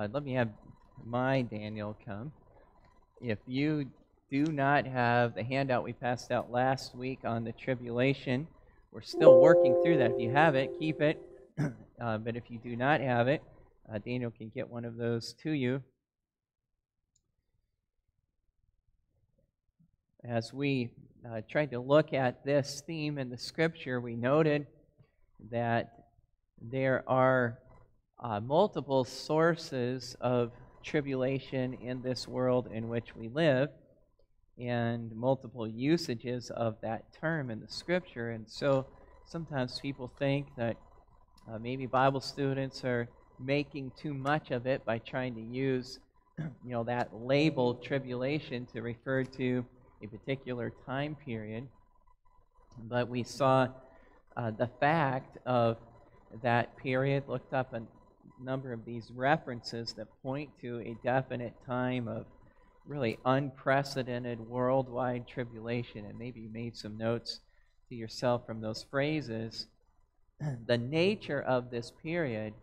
Let me have my Daniel come. If you do not have the handout we passed out last week on the tribulation, we're still working through that. If you have it, keep it. But if you do not have it, Daniel can get one of those to you. As we tried to look at this theme in the scripture, we noted that there are multiple sources of tribulation in this world in which we live, and multiple usages of that term in the scripture. And so sometimes people think that maybe Bible students are making too much of it by trying to use that label tribulation to refer to a particular time period. But we saw the fact of that period, looked up a number of these references that point to a definite time of really unprecedented worldwide tribulation, and maybe you made some notes to yourself from those phrases. The nature of this period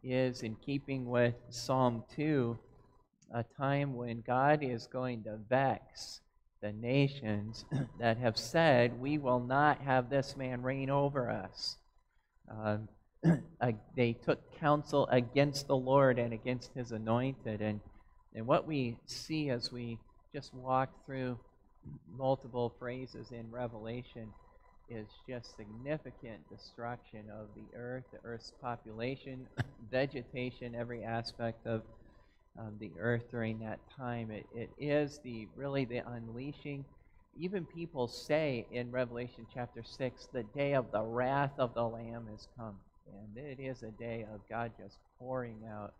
is in keeping with Psalm 2, a time when God is going to vex the nations that have said, "We will not have this man reign over us." They took counsel against the Lord and against His anointed. And what we see as we just walk through multiple phrases in Revelation is just significant destruction of the earth's population, vegetation, every aspect of the earth during that time. It is really the unleashing. Even people say in Revelation chapter 6, the day of the wrath of the Lamb has come. And it is a day of God just pouring out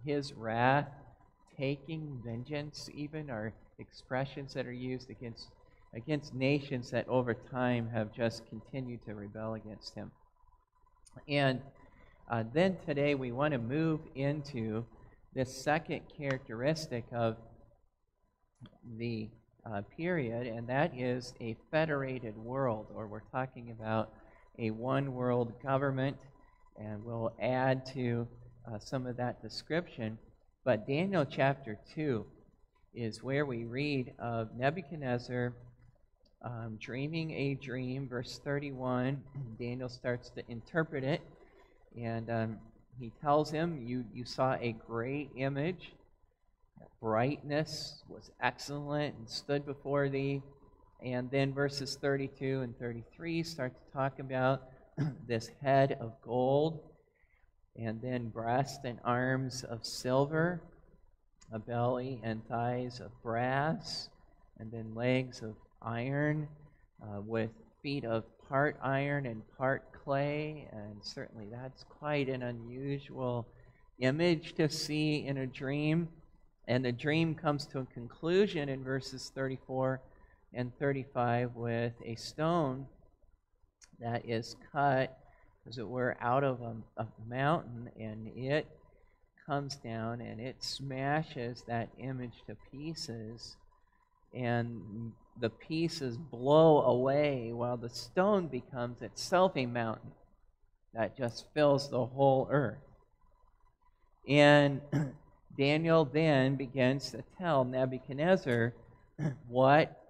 His wrath, taking vengeance, even are expressions that are used against nations that over time have just continued to rebel against Him. And then today we want to move into this second characteristic of the period, and that is a federated world, or we're talking about a one world government, and we'll add to some of that description. But Daniel chapter 2 is where we read of Nebuchadnezzar dreaming a dream. Verse 31, Daniel starts to interpret it, and he tells him, you saw a great image, brightness was excellent and stood before thee. And then verses 32 and 33 start to talk about this head of gold, and then breast and arms of silver, a belly and thighs of brass, and then legs of iron, with feet of part iron and part clay. And certainly that's quite an unusual image to see in a dream. And the dream comes to a conclusion in verses 34 and 35 with a stone that is cut, as it were, out of a mountain, and it comes down and it smashes that image to pieces, and the pieces blow away while the stone becomes itself a mountain that just fills the whole earth. And Daniel then begins to tell Nebuchadnezzar what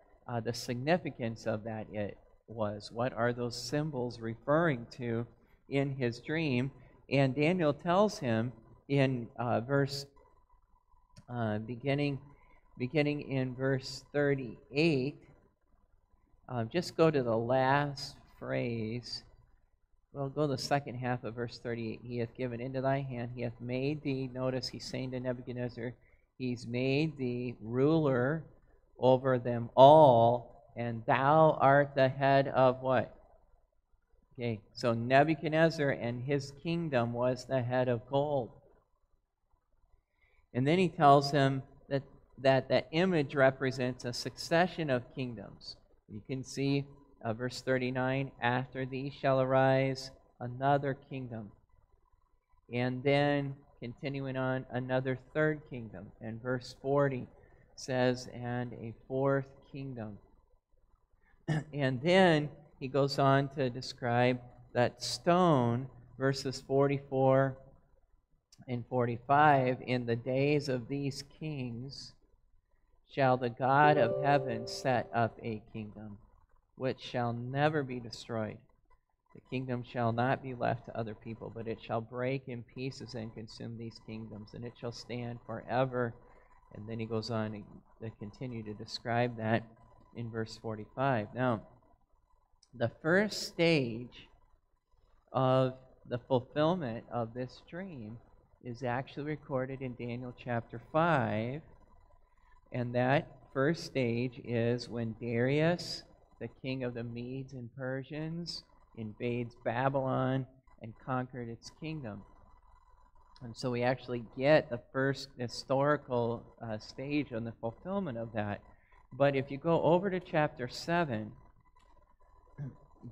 the significance of that it was. What are those symbols referring to in his dream? And Daniel tells him in beginning in verse 38. Just go to the last phrase. Well, go to the second half of verse 38. He hath given into thy hand, he hath made thee, notice he's saying to Nebuchadnezzar, he's made thee ruler over them all, and thou art the head of what? Okay, so Nebuchadnezzar and his kingdom was the head of gold. And then he tells him that image represents a succession of kingdoms. You can see verse 39, after thee shall arise another kingdom. And then, continuing on, another third kingdom. And verse 40 says, and a fourth kingdom. And then he goes on to describe that stone, verses 44 In 45, in the days of these kings shall the God of heaven set up a kingdom which shall never be destroyed. The kingdom shall not be left to other people, but it shall break in pieces and consume these kingdoms, and it shall stand forever. And then he goes on to continue to describe that in verse 45. Now, the first stage of the fulfillment of this dream is actually recorded in Daniel chapter 5. And that first stage is when Darius, the king of the Medes and Persians, invades Babylon and conquered its kingdom. And so we actually get the first historical stage on the fulfillment of that. But if you go over to chapter 7,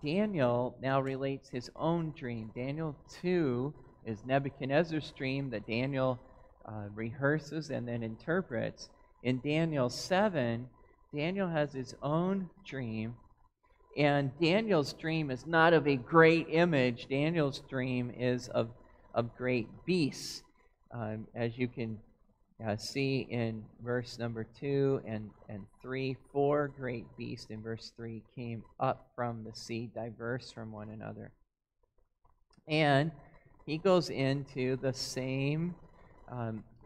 Daniel now relates his own dream. Daniel 2 is Nebuchadnezzar's dream that Daniel rehearses and then interprets. In Daniel 7, Daniel has his own dream, and Daniel's dream is not of a great image. Daniel's dream is of great beasts, as you can see in verse number 2 and 3. 4 great beasts in verse 3 came up from the sea, diverse from one another. And he goes into the same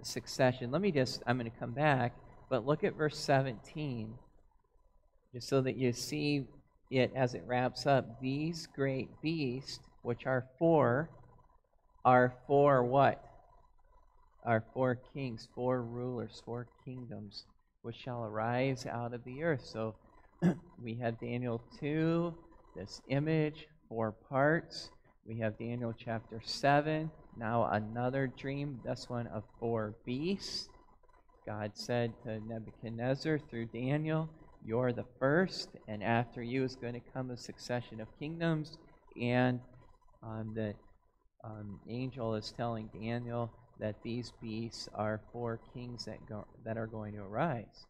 succession. I'm going to come back, but look at verse 17, just so that you see it as it wraps up. These great beasts, which are four what? Are 4 kings, 4 rulers, 4 kingdoms, which shall arise out of the earth. So we have Daniel 2, this image, 4 parts. We have Daniel chapter 7, now another dream, this one of 4 beasts. God said to Nebuchadnezzar through Daniel, "You're the first, and after you is going to come a succession of kingdoms." And the angel is telling Daniel that these beasts are 4 kings that are going to arise.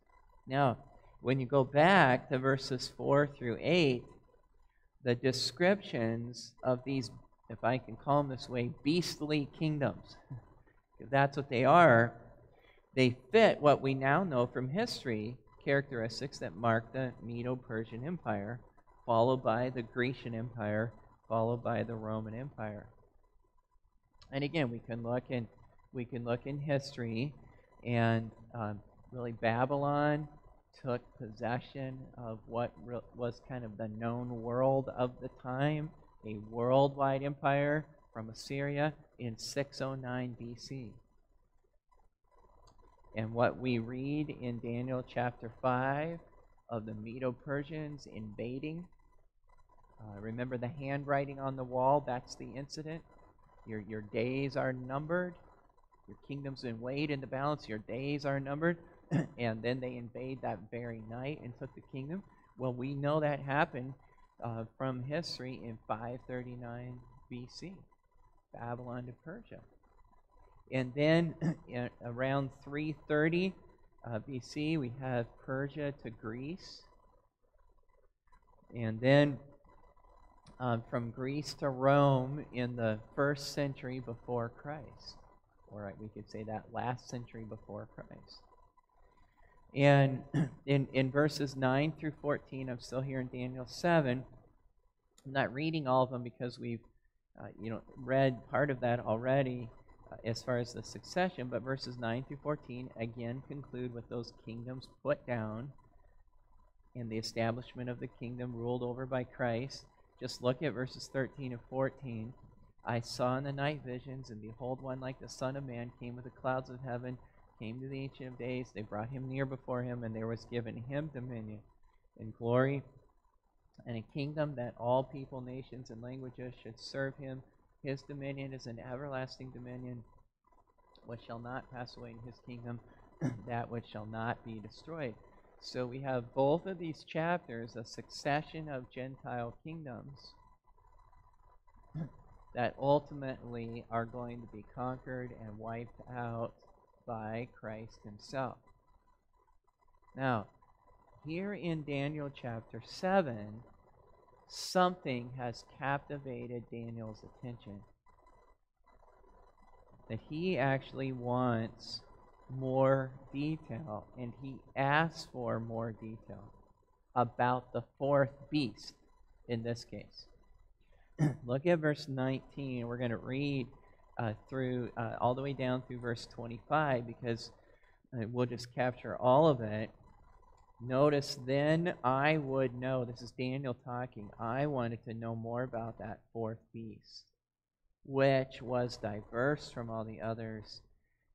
Now, when you go back to verses 4 through 8, the descriptions of these, if I can call them this way, beastly kingdoms, if that's what they are, they fit what we now know from history, characteristics that mark the Medo-Persian Empire, followed by the Grecian Empire, followed by the Roman Empire. And again, we can look in history, and really Babylon took possession of what was kind of the known world of the time, a worldwide empire from Assyria in 609 BC. And what we read in Daniel chapter 5 of the Medo-Persians invading, remember the handwriting on the wall, that's the incident. Your days are numbered. Your kingdom's been weighed in the balance. Your days are numbered. And then they invade that very night and took the kingdom. Well, we know that happened from history in 539 BC, Babylon to Persia. And then around 330 BC, we have Persia to Greece. And then from Greece to Rome in the 1st century before Christ. Or we could say that last century before Christ. And in verses 9 through 14, I'm still here in Daniel 7. I'm not reading all of them because we've read part of that already as far as the succession, but verses 9 through 14 again conclude with those kingdoms put down and the establishment of the kingdom ruled over by Christ. Just look at verses 13 and 14. I saw in the night visions, and behold, one like the Son of Man came with the clouds of heaven, came to the Ancient of Days. They brought him near before him, and there was given him dominion and glory and a kingdom that all people, nations, and languages should serve him. His dominion is an everlasting dominion which shall not pass away, in his kingdom that which shall not be destroyed. So we have both of these chapters, a succession of Gentile kingdoms that ultimately are going to be conquered and wiped out by Christ himself. Now, here in Daniel chapter 7, something has captivated Daniel's attention. that he actually wants more detail, and he asks for more detail about the fourth beast in this case. Look at verse 19. We're going to read through all the way down through verse 25 because we'll just capture all of it. Notice, then I would know, this is Daniel talking, I wanted to know more about that fourth beast, which was diverse from all the others,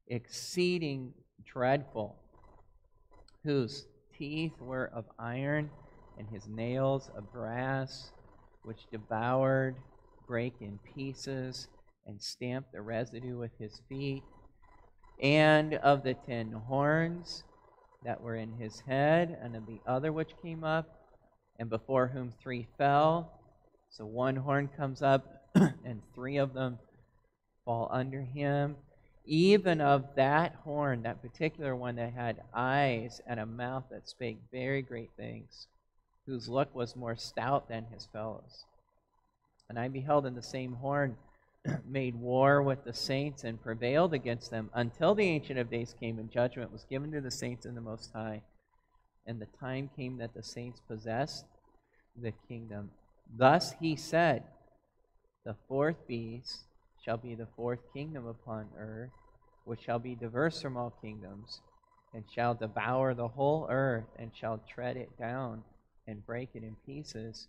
exceeding dreadful, whose teeth were of iron, and his nails of brass, which devoured, brake in pieces, and stamped the residue with his feet, and of the 10 horns that were in his head, and of the other which came up, and before whom 3 fell. So 1 horn comes up, and 3 of them fall under him. Even of that horn, that particular one that had eyes and a mouth that spake very great things, whose look was more stout than his fellows. And I beheld in the same horn made war with the saints and prevailed against them until the Ancient of Days came, and judgment was given to the saints in the Most High. And the time came that the saints possessed the kingdom. Thus he said, the fourth beast shall be the fourth kingdom upon earth, which shall be diverse from all kingdoms, and shall devour the whole earth, and shall tread it down, and break it in pieces.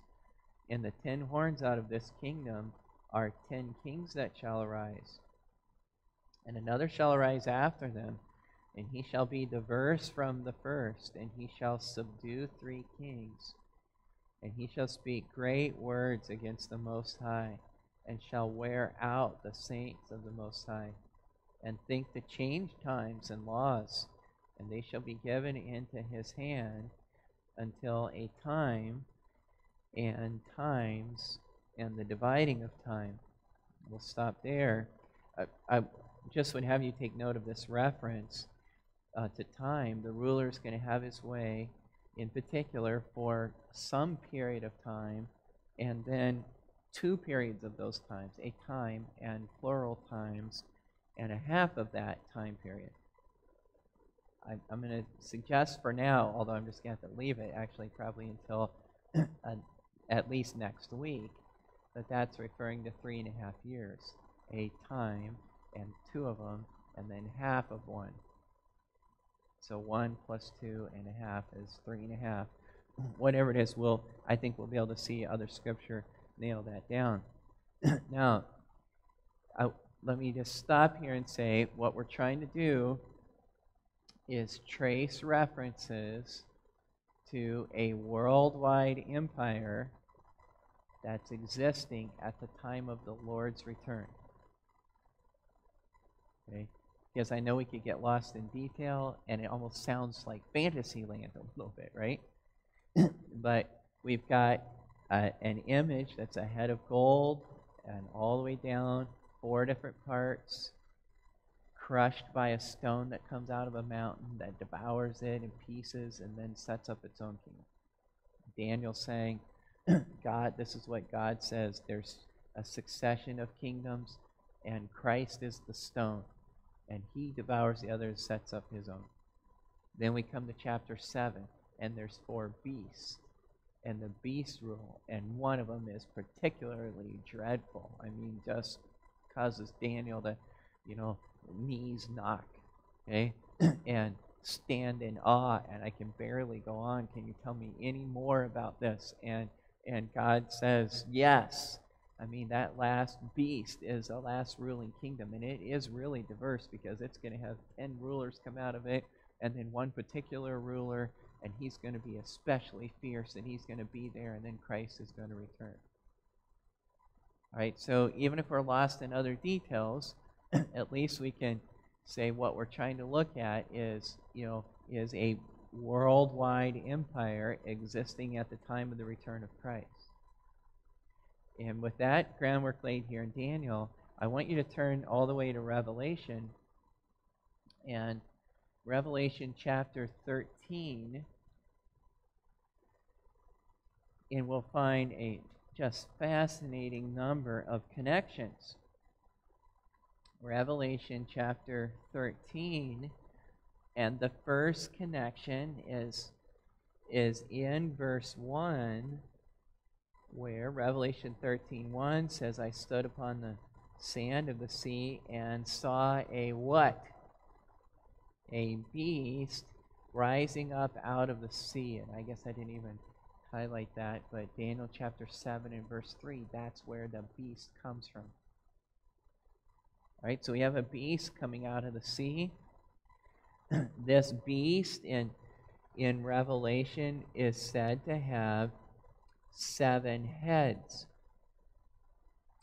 And the 10 horns out of this kingdom are 10 kings that shall arise. And another shall arise after them, and he shall be diverse from the first, and he shall subdue 3 kings. And he shall speak great words against the Most High, and shall wear out the saints of the Most High, and think to change times and laws, and they shall be given into his hand until a time and times and the dividing of time. We'll stop there. I just would have you take note of this reference to time. The ruler is going to have his way, in particular, for some period of time, and then 2 periods of those times, a time and plural times, and a half of that time period. I'm going to suggest for now, although I'm just going to have to leave it actually probably until at least next week, that's referring to 3.5 years, a time and 2 of them, and then half of 1. So 1 plus 2.5 is 3.5. Whatever it is, I think we'll be able to see other scripture nail that down. Now, let me just stop here and say what we're trying to do is trace references to a worldwide empire that's existing at the time of the Lord's return. Okay? Because I know we could get lost in detail, and it almost sounds like fantasy land a little bit, right? But we've got an image that's a head of gold, and all the way down, 4 different parts, crushed by a stone that comes out of a mountain that devours it in pieces and then sets up its own kingdom. Daniel saying, God, this is what God says. There's a succession of kingdoms, and Christ is the stone, and he devours the others, sets up his own. Then we come to chapter 7, and there's 4 beasts, and the beasts rule, and one of them is particularly dreadful. I mean, just causes Daniel to, knees knock, okay, and stand in awe, and I can barely go on. Can you tell me any more about this? And God says, yes. I mean, that last beast is the last ruling kingdom, and it is really diverse because it's going to have 10 rulers come out of it, and then one particular ruler, and he's going to be especially fierce, and he's going to be there, and then Christ is going to return. All right, so even if we're lost in other details, at least we can say what we're trying to look at is a worldwide empire existing at the time of the return of Christ. And with that groundwork laid here in Daniel, I want you to turn all the way to Revelation. And Revelation chapter 13, and we'll find a just fascinating number of connections Revelation chapter 13, and the first connection is in verse 1, where Revelation 13:1 says, I stood upon the sand of the sea and saw a what? A beast rising up out of the sea. And I guess I didn't even highlight that, but Daniel chapter 7 and verse 3, that's where the beast comes from. All right, so we have a beast coming out of the sea. This beast in Revelation is said to have 7 heads.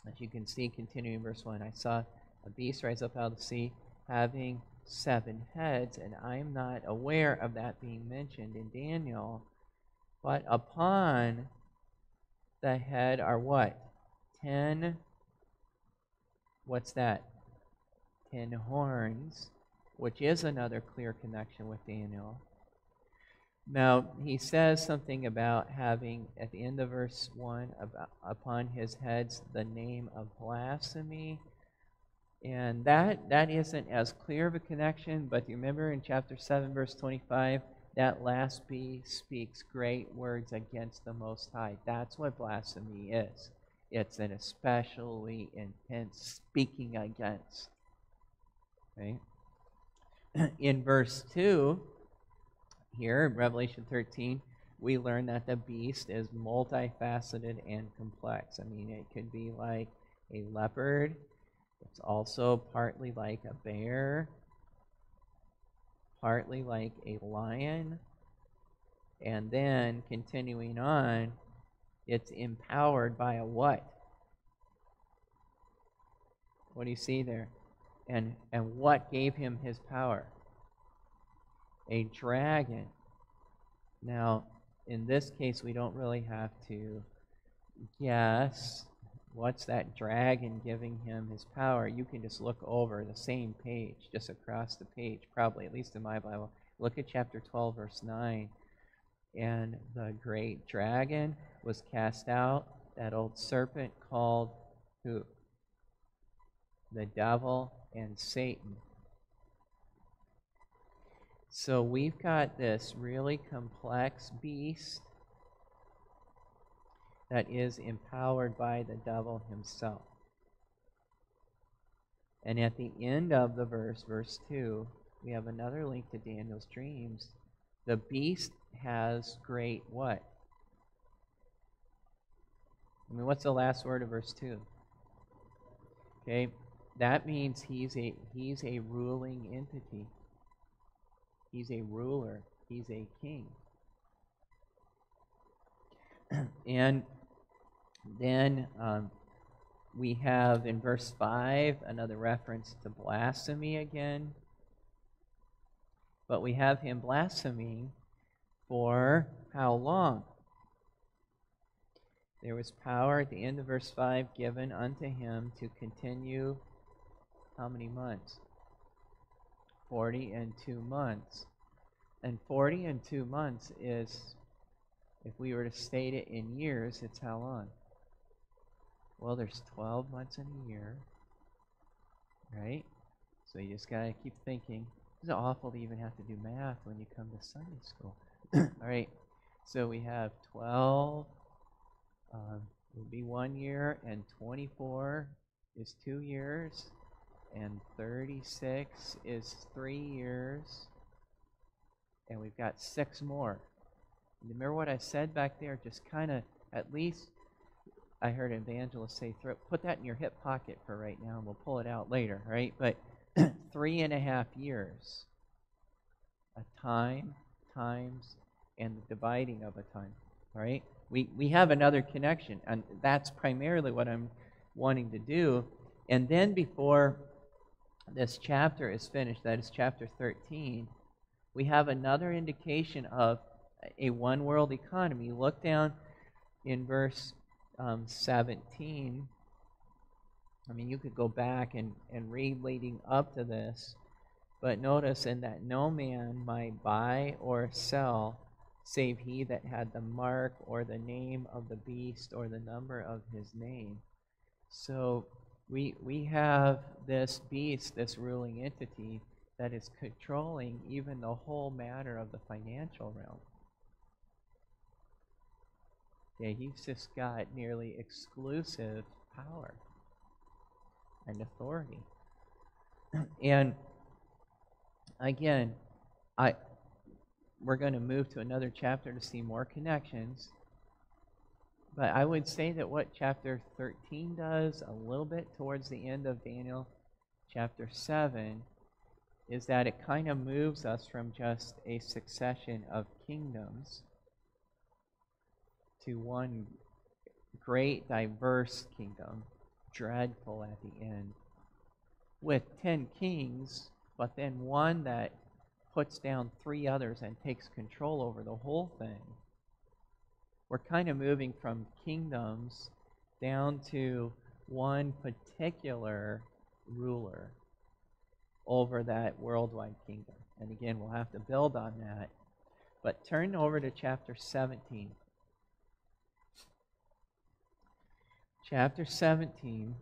As you can see, continuing verse 1, I saw a beast rise up out of the sea having 7 heads, and I am not aware of that being mentioned in Daniel. But upon the head are what? 10, what's that? 10 horns, which is another clear connection with Daniel. Now, he says something about having, at the end of verse 1, upon his heads the name of blasphemy. And that isn't as clear of a connection, but you remember in chapter 7, verse 25, that last beast speaks great words against the Most High. That's what blasphemy is. It's an especially intense speaking against. Okay? In verse 2, here in Revelation 13, we learn that the beast is multifaceted and complex. I mean, it could be like a leopard. It's also partly like a bear, partly like a lion, and then continuing on, it's empowered by a what? What do you see there? And what gave him his power? A dragon. Now, in this case, we don't really have to guess what's that dragon giving him his power. You can just look over the same page, just across the page, probably, at least in my Bible. Look at chapter 12, verse 9. And the great dragon was cast out, that old serpent called who? The devil and Satan. So we've got this really complex beast that is empowered by the devil himself. And at the end of the verse, verse 2, we have another link to Daniel's dreams. The beast has great what? I mean, what's the last word of verse 2? Okay, that means he's a ruling entity. He's a ruler. He's a king. And then we have in verse 5 another reference to blasphemy again. But we have him blaspheming for how long? There was power at the end of verse 5 given unto him to continue how many months? 40 and 2 months. And 40 and 2 months is, if we were to state it in years, it's how long? Well, there's 12 months in a year, right? So you just got to keep thinking. It's awful to even have to do math when you come to Sunday school. All right, so we have 12 would be 1 year, and 24 is 2 years, and 36 is 3 years, and we've got 6 more. Remember what I said back there? Just kind of, at least, I heard an evangelist say, put that in your hip pocket for right now, and we'll pull it out later, right? But 3.5 years. A time, times, and the dividing of a time, right? We have another connection, and that's primarily what I'm wanting to do. And then before this chapter is finished, that is chapter 13, we have another indication of a one-world economy. Look down in verse 17. I mean, you could go back and read leading up to this, but notice, in that no man might buy or sell save he that had the mark or the name of the beast or the number of his name. So We have this beast, this ruling entity, that is controlling even the whole matter of the financial realm. Okay, he's just got nearly exclusive power and authority. And again, we're going to move to another chapter to see more connections. But I would say that what chapter 13 does a little bit towards the end of Daniel chapter 7 is that it kind of moves us from just a succession of kingdoms to one great diverse kingdom, dreadful at the end, with 10 kings, but then one that puts down 3 others and takes control over the whole thing. We're kind of moving from kingdoms down to one particular ruler over that worldwide kingdom. And again, we'll have to build on that. But turn over to chapter 17. Chapter 17,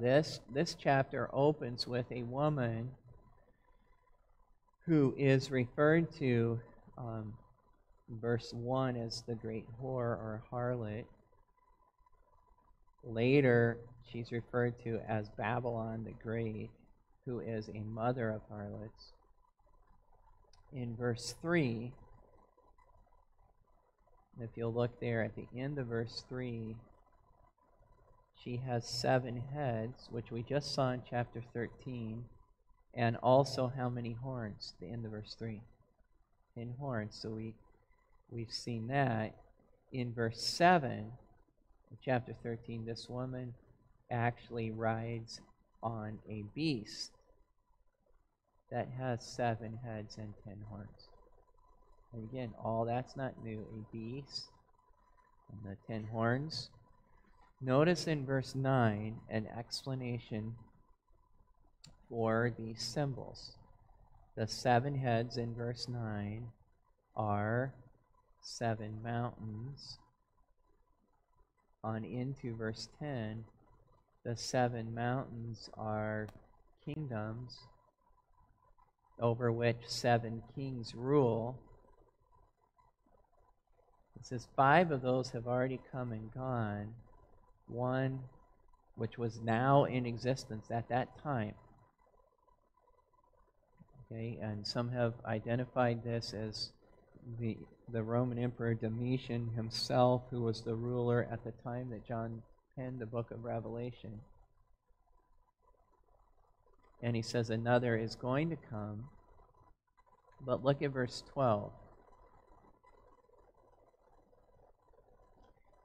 this chapter opens with a woman who is referred to verse 1 as the great whore or harlot. Later, she's referred to as Babylon the Great, who is a mother of harlots. In verse 3, if you'll look there at the end of verse 3, she has 7 heads, which we just saw in chapter 13, and also how many horns? The end of verse 3. 10 horns. So we've seen that. In verse 7 of chapter 13, this woman actually rides on a beast that has 7 heads and 10 horns. And again, all that's not new. A beast and the 10 horns. Notice in verse 9 an explanation for these symbols. The 7 heads in verse 9 are 7 mountains. On into verse 10, the 7 mountains are kingdoms over which 7 kings rule. It says 5 of those have already come and gone. One which was now in existence at that time. Okay, and some have identified this as the Roman Emperor Domitian himself, who was the ruler at the time that John penned the book of Revelation. And he says another is going to come. But look at verse 12.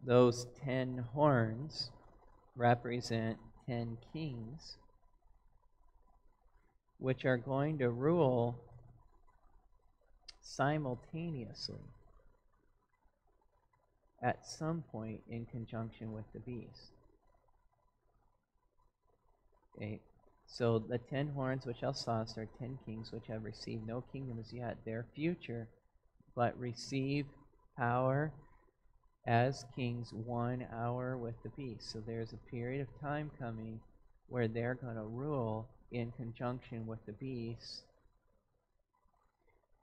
Those 10 horns represent 10 kings, which are going to rule simultaneously at some point in conjunction with the beast. Okay, so the 10 horns which thou sawest are 10 kings which have received no kingdom as yet. They're future, but receive power as kings 1 hour with the beast. So there's a period of time coming where they're going to rule in conjunction with the beast.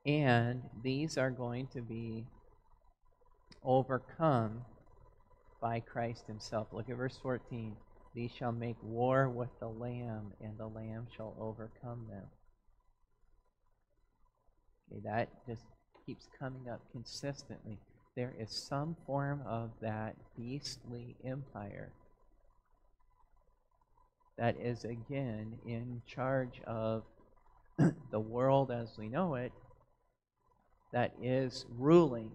And these are going to be overcome by Christ himself. Look at verse 14. These shall make war with the Lamb, and the Lamb shall overcome them. Okay, that just keeps coming up consistently. There is some form of that beastly empire that is again in charge of the world as we know it, that is ruling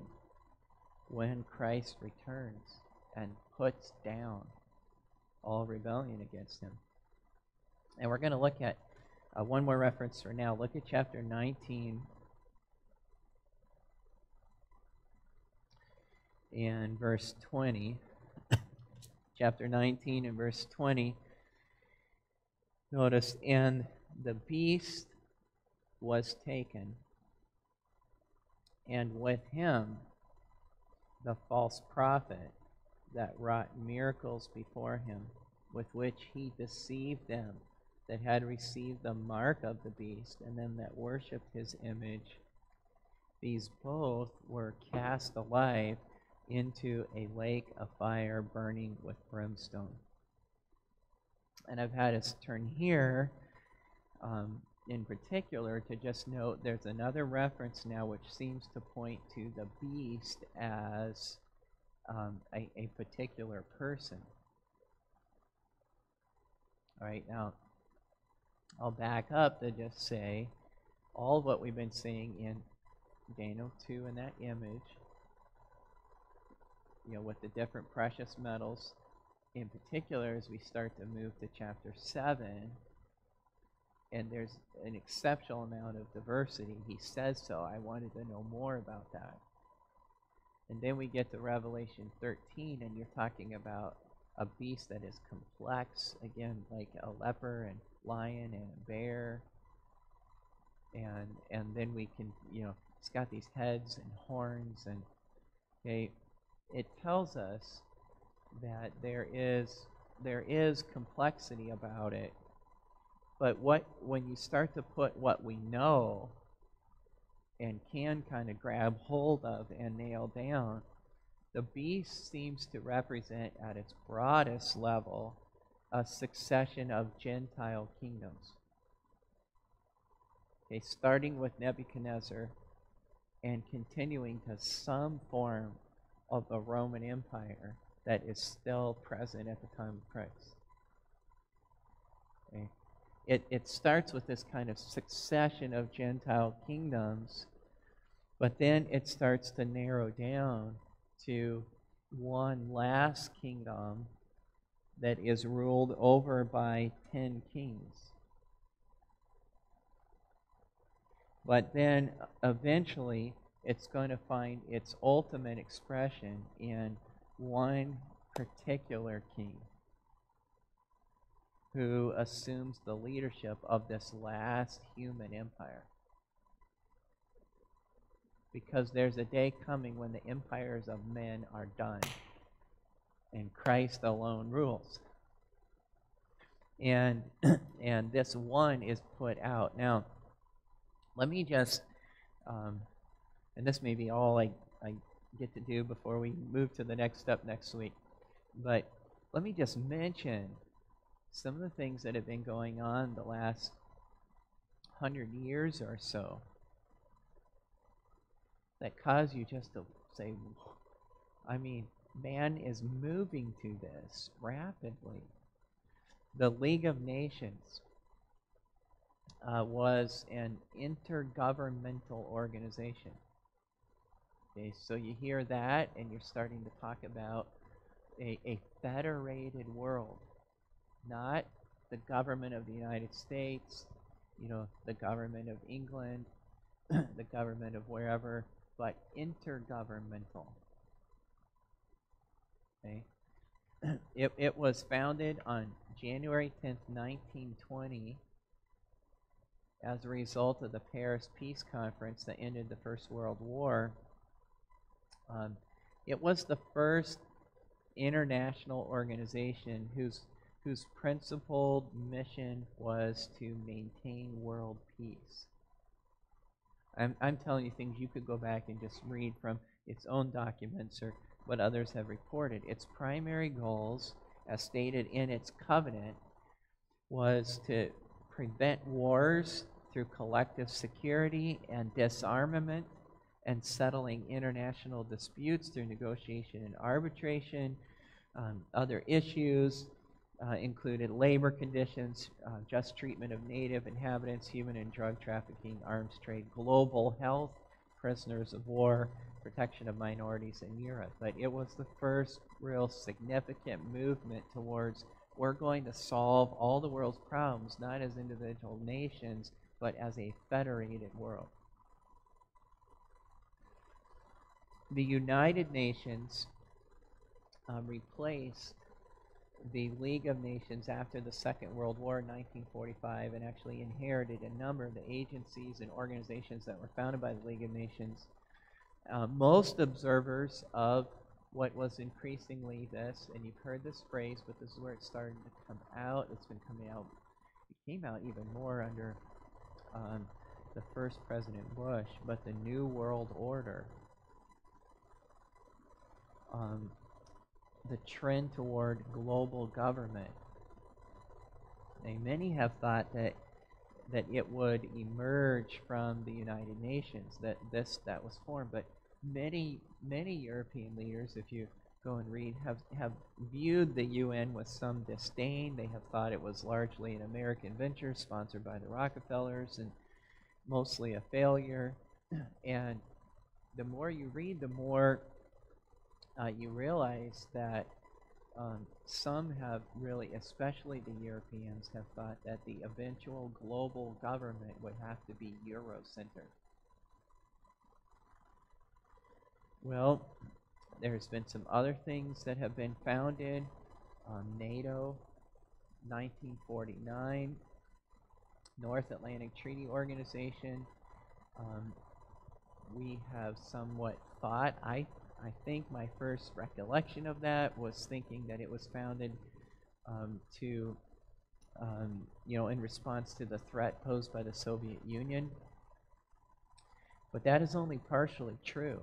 when Christ returns and puts down all rebellion against him. And we're going to look at one more reference for now. Look at chapter 19 and verse 20. Chapter 19 and verse 20. Notice, and the beast was taken, and with him the false prophet that wrought miracles before him, with which he deceived them that had received the mark of the beast, and them that worshipped his image. These both were cast alive into a lake of fire burning with brimstone. And I've had us turn here in particular to just note there's another reference now which seems to point to the beast as a particular person. All right, now I'll back up to just say all of what we've been seeing in Daniel 2 in that image, with the different precious metals, in particular as we start to move to chapter 7, and there's an exceptional amount of diversity. He says so. I wanted to know more about that. And then we get to Revelation 13, and you're talking about a beast that is complex, again, like a leopard and lion and a bear. And then we can, it's got these heads and horns, and it tells us that there is complexity about it. But when you start to put what we know and can kind of grab hold of and nail down, the beast seems to represent at its broadest level a succession of Gentile kingdoms. Okay, starting with Nebuchadnezzar and continuing to some form of the Roman Empire that is still present at the time of Christ. Okay. It starts with this kind of succession of Gentile kingdoms, but then it starts to narrow down to one last kingdom that is ruled over by 10 kings. But then eventually it's going to find its ultimate expression in one particular king who assumes the leadership of this last human empire. Because there's a day coming when the empires of men are done and Christ alone rules. And this one is put out. Now, let me just, and this may be all I get to do before we move to the next step next week, but let me just mention some of the things that have been going on the last 100 years or so that cause you just to say, I mean, man is moving to this rapidly. The League of Nations was an intergovernmental organization. Okay, so you hear that, and you're starting to talk about a federated world, not the government of the United States, the government of England, the government of wherever, but intergovernmental. Okay, it was founded on January 10th, 1920. As a result of the Paris Peace Conference that ended the First World War. It was the first international organization whose principal mission was to maintain world peace. I'm telling you things you could go back and just read from its own documents or what others have reported. Its primary goals, as stated in its covenant, was to prevent wars through collective security and disarmament, and settling international disputes through negotiation and arbitration. Other issues included labor conditions, just treatment of native inhabitants, human and drug trafficking, arms trade, global health, prisoners of war, protection of minorities in Europe. But it was the first real significant movement towards we're going to solve all the world's problems, not as individual nations, but as a federated world. The United Nations replaced the League of Nations after the Second World War in 1945 and actually inherited a number of the agencies and organizations that were founded by the League of Nations. Most observers of what was increasingly this, and you've heard this phrase, but this is where it started to come out. It's been coming out. It came out even more under the first President Bush, but the New World Order. The trend toward global government. And many have thought that it would emerge from the United Nations, that was formed, but many European leaders, if you go and read, have viewed the UN with some disdain. They have thought it was largely an American venture sponsored by the Rockefellers and mostly a failure. And the more you read, the more you realize that some have really, especially the Europeans, have thought that the eventual global government would have to be Euro-centered. Well, there's been some other things that have been founded. NATO, 1949, North Atlantic Treaty Organization. We have somewhat thought, I think my first recollection of that was thinking that it was founded in response to the threat posed by the Soviet Union. But that is only partially true.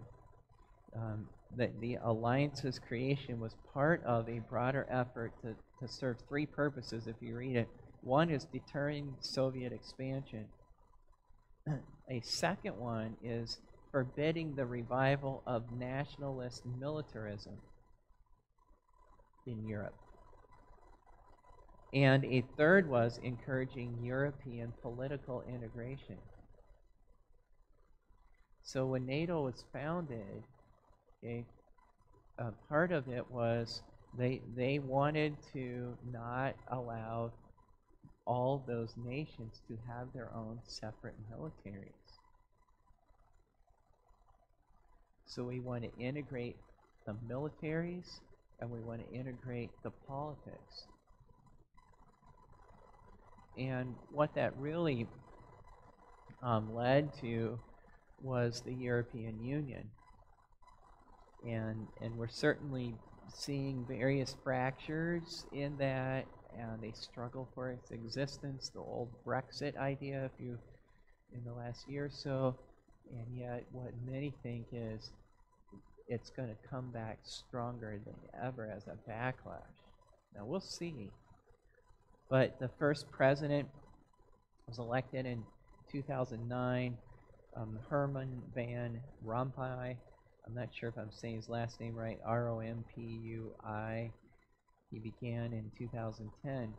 The alliance's creation was part of a broader effort to serve three purposes, if you read it. One is deterring Soviet expansion. A second one is forbidding the revival of nationalist militarism in Europe. And a third was encouraging European political integration. So when NATO was founded, part of it was they wanted to not allow all those nations to have their own separate militaries. So we want to integrate the militaries, and we want to integrate the politics. And what that really led to was the European Union. And we're certainly seeing various fractures in that, and they struggle for its existence. The old Brexit idea, in the last year or so, and yet what many think is it's going to come back stronger than ever as a backlash. Now we'll see. But the first president was elected in 2009, Herman Van Rompuy. I'm not sure if I'm saying his last name right, Rompui. He began in 2010.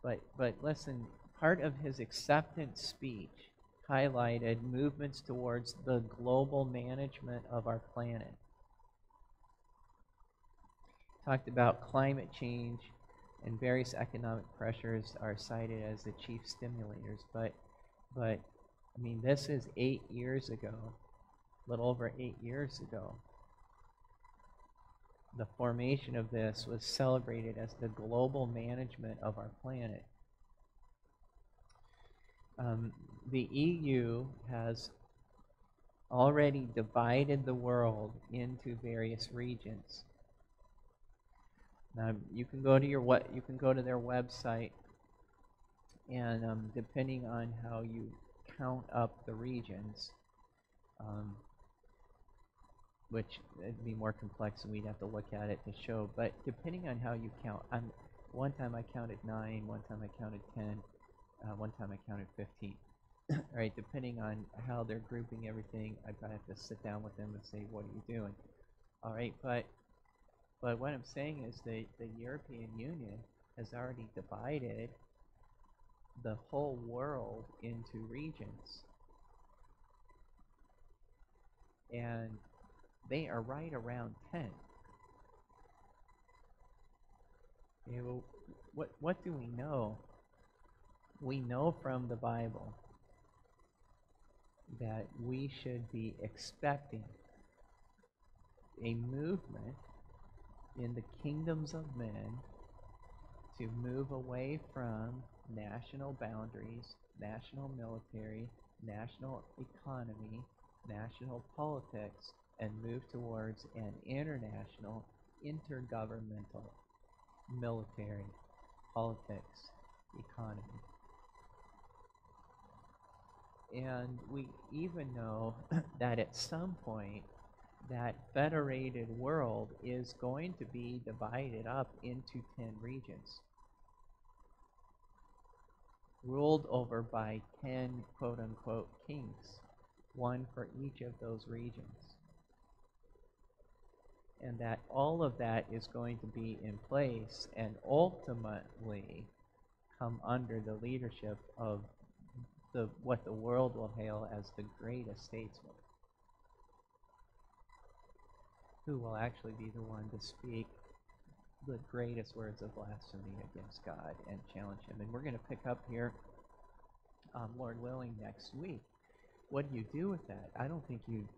But listen, part of his acceptance speech highlighted movements towards the global management of our planet. Talked about climate change, and various economic pressures are cited as the chief stimulators. But I mean, this is 8 years ago, a little over 8 years ago. The formation of this was celebrated as the global management of our planet. The EU has already divided the world into various regions. Now, you can go to their website, and depending on how you count up the regions, which it'd be more complex and we'd have to look at it to show, but depending on how you count, one time I counted 9, one time I counted 10, one time I counted 15. Right, depending on how they're grouping everything, I'd have to sit down with them and say, what are you doing? All right, but what I'm saying is the European Union has already divided the whole world into regions. And they are right around 10. What do we know? We know from the Bible that we should be expecting a movement in the kingdoms of men to move away from national boundaries, national military, national economy, national politics, and move towards an international, intergovernmental, military, politics, economy. And we even know that at some point, that federated world is going to be divided up into 10 regions, ruled over by 10 quote unquote kings, one for each of those regions. And that all of that is going to be in place and ultimately come under the leadership of what the world will hail as the greatest statesman, who will actually be the one to speak the greatest words of blasphemy against God and challenge him. And we're going to pick up here, Lord willing, next week. What do you do with that? I don't think you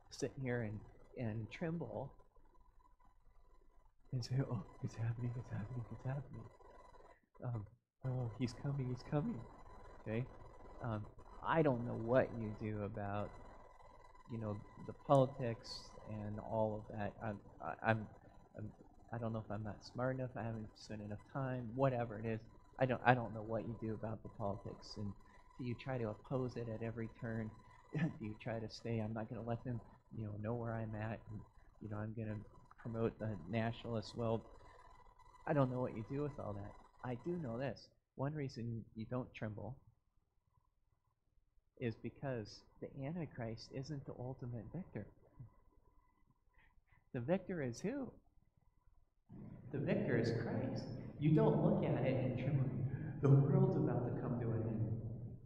sit here and tremble and say, oh, it's happening, it's happening, it's happening. Oh, he's coming, he's coming. Okay? I don't know what you do about, the politics and all of that. I don't know if I'm not smart enough. I haven't spent enough time. Whatever it is, I don't know what you do about the politics. And do you try to oppose it at every turn? Do you try to say, I'm not going to let them, know where I'm at, and I'm going to promote the nationalists? Well, I don't know what you do with all that. I do know this. One reason you don't tremble is because the Antichrist isn't the ultimate victor. The victor is who? The victor is Christ. You don't look at it and tremble. The world's about to come to an end.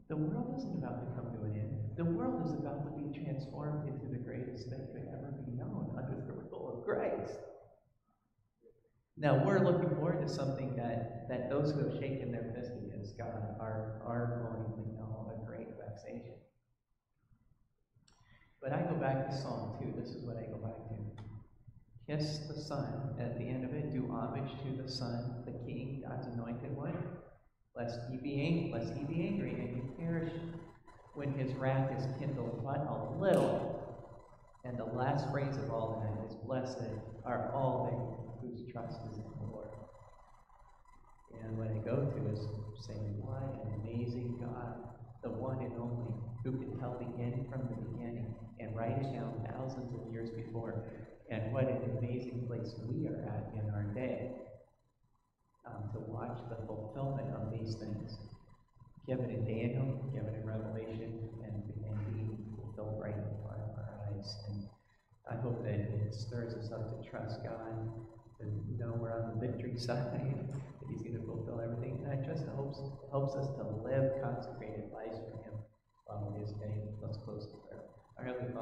The world isn't about to come to an end. The world is about to be transformed into the greatest that could ever be known under the rule of Christ. Now, we're looking forward to something that those who have shaken their fist against God are going to know a great vexation. But I go back to Psalm 2. This is what I go back to. Kiss the Son. At the end of it, do homage to the Son, the King, God's anointed one. Lest he be angry and you perish when his wrath is kindled but a little. And the last phrase of all that is, blessed are all they whose trust is in the Lord. And what I go to is saying, what an amazing God, the one and only, who can tell the end from the beginning and write it down thousands of years before. And what an amazing place we are at in our day to watch the fulfillment of these things, given in Daniel, given in Revelation, and being fulfilled right in front of our eyes. And I hope that it stirs us up to trust God, to know we're on the victory side, that he's going to fulfill everything. And I trust it helps us to live consecrated lives for him while it is day. Let's close with prayer. Our Heavenly Father,